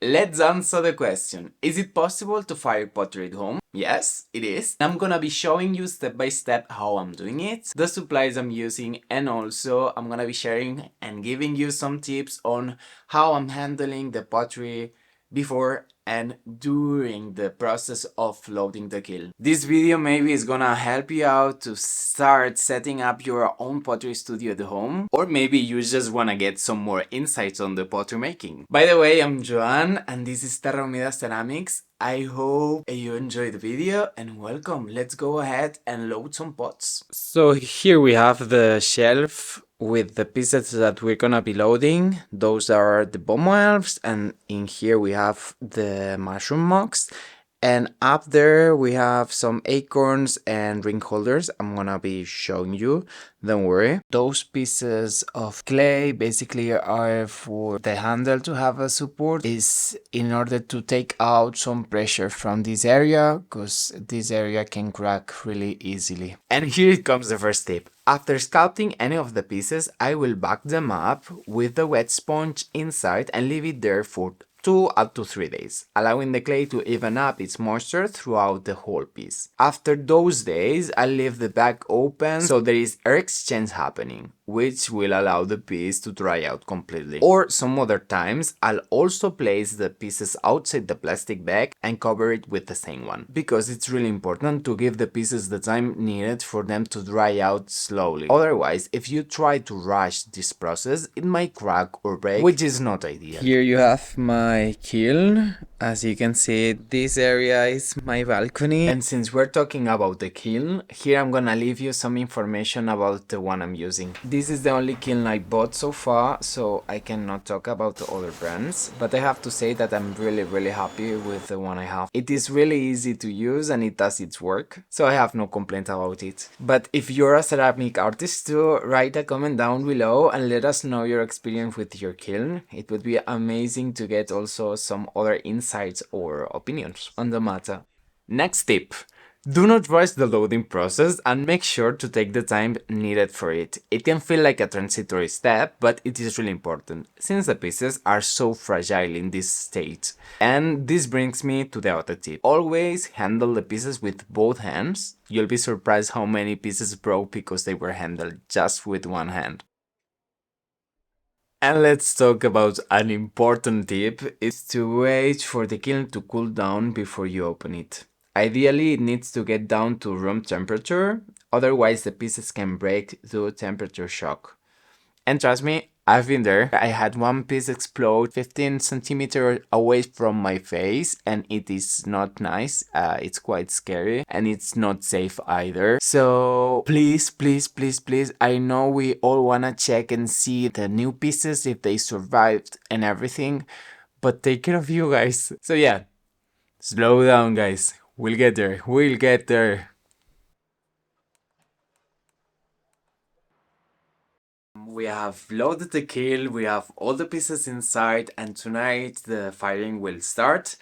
let's answer the question. Is it possible to fire pottery at home? Yes, it is. I'm gonna be showing you step by step how I'm doing it, the supplies I'm using, and also I'm gonna be sharing and giving you some tips on how I'm handling the pottery before and during the process of loading the kiln. This video maybe is gonna help you out to start setting up your own pottery studio at home, or maybe you just wanna get some more insights on the pottery making. By the way, I'm Joan and this is Terra Unida Ceramics. I hope you enjoyed the video and welcome. Let's go ahead and load some pots. So here we have the shelf with the pieces that we're gonna be loading. Those are the bomb elves, and in here we have the mushroom mugs. And up there we have some acorns and ring holders. I'm gonna be showing you, don't worry. Those pieces of clay basically are for the handle to have a support. Is in order to take out some pressure from this area, because this area can crack really easily. And here it comes the first tip. After sculpting any of the pieces, I will back them up with the wet sponge inside and leave it there for 2 up to 3 days, allowing the clay to even up its moisture throughout the whole piece. After those days, I'll leave the bag open so there is air exchange happening, which will allow the piece to dry out completely. Or some other times, I'll also place the pieces outside the plastic bag and cover it with the same one, because it's really important to give the pieces the time needed for them to dry out slowly. Otherwise, if you try to rush this process, it might crack or break, which is not ideal. Here you have my kiln. As you can see, this area is my balcony. And since we're talking about the kiln, here I'm gonna leave you some information about the one I'm using. This is the only kiln I bought so far, so I cannot talk about the other brands, but I have to say that I'm really happy with the one I have. It is really easy to use and it does its work, so I have no complaint about it. But if you're a ceramic artist too, write a comment down below and let us know your experience with your kiln. It would be amazing to get also some other insights or opinions on the matter. Next tip. Do not rush the loading process and make sure to take the time needed for it. It can feel like a transitory step, but it is really important since the pieces are so fragile in this state. And this brings me to the other tip. Always handle the pieces with both hands. You'll be surprised how many pieces broke because they were handled just with one hand. And let's talk about an important tip, is to wait for the kiln to cool down before you open it. Ideally, it needs to get down to room temperature, otherwise the pieces can break due to temperature shock. And trust me, I've been there. I had one piece explode 15 centimeters away from my face and it is not nice. It's quite scary and it's not safe either. So please, I know we all wanna check and see the new pieces if they survived and everything, but take care of you guys. So yeah, slow down guys. We'll get there. We'll get there. We have loaded the kiln, we have all the pieces inside, and tonight the firing will start.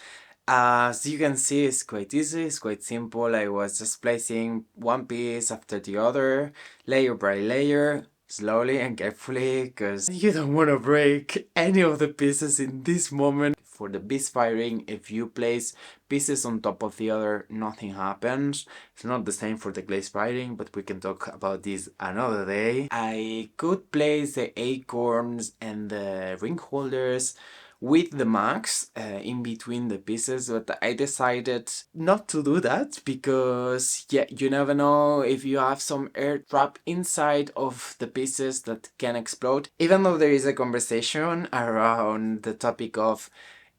As you can see, it's quite easy, it's quite simple. I was just placing one piece after the other, layer by layer, slowly and carefully, because you don't want to break any of the pieces in this moment. For the bisque firing, if you place pieces on top of the other, nothing happens. It's not the same for the glaze firing, but we can talk about this another day. I could place the acorns and the ring holders with the marks in between the pieces, but I decided not to do that because yeah, you never know if you have some air trap inside of the pieces that can explode. Even though there is a conversation around the topic of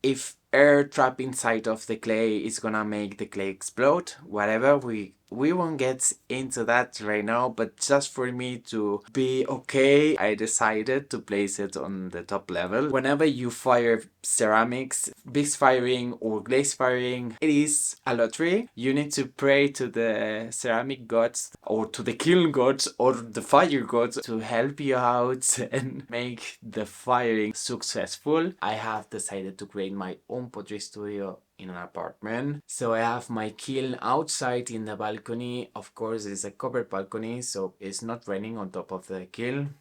if air trap inside of the clay is gonna make the clay explode, whatever, we won't get into that right now, but just for me to be okay, I decided to place it on the top level. Whenever you fire ceramics, bisque firing or glaze firing, it is a lottery. You need to pray to the ceramic gods or to the kiln gods or the fire gods to help you out and make the firing successful. I have decided to create my own pottery studio in an apartment. So I have my kiln outside in the balcony. Of course, it's a covered balcony, so it's not raining on top of the kiln.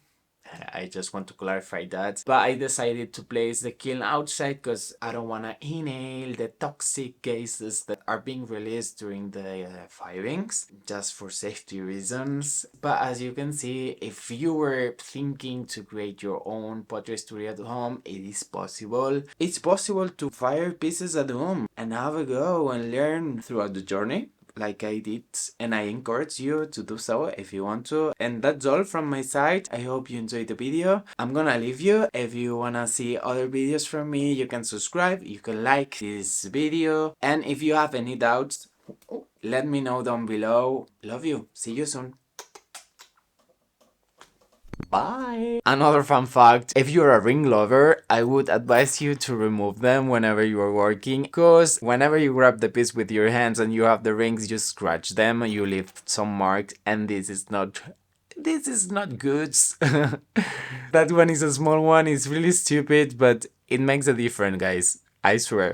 I just want to clarify that. But I decided to place the kiln outside because I don't want to inhale the toxic gases that are being released during the firings, just for safety reasons. But as you can see, if you were thinking to create your own pottery studio at home, it is possible. It's possible to fire pieces at home and have a go and learn throughout the journey, like I did, and I encourage you to do so if you want to. And that's all from my side. I hope you enjoyed the video. I'm gonna leave you. If you wanna see other videos from me, you can subscribe, you can like this video, and if you have any doubts, let me know down below. Love you. See you soon. Bye! Another fun fact, if you're a ring lover, I would advise you to remove them whenever you are working, because whenever you grab the piece with your hands and you have the rings, you scratch them, you leave some marks, and this is not good. That one is a small one, it's really stupid, but it makes a difference, guys. I swear.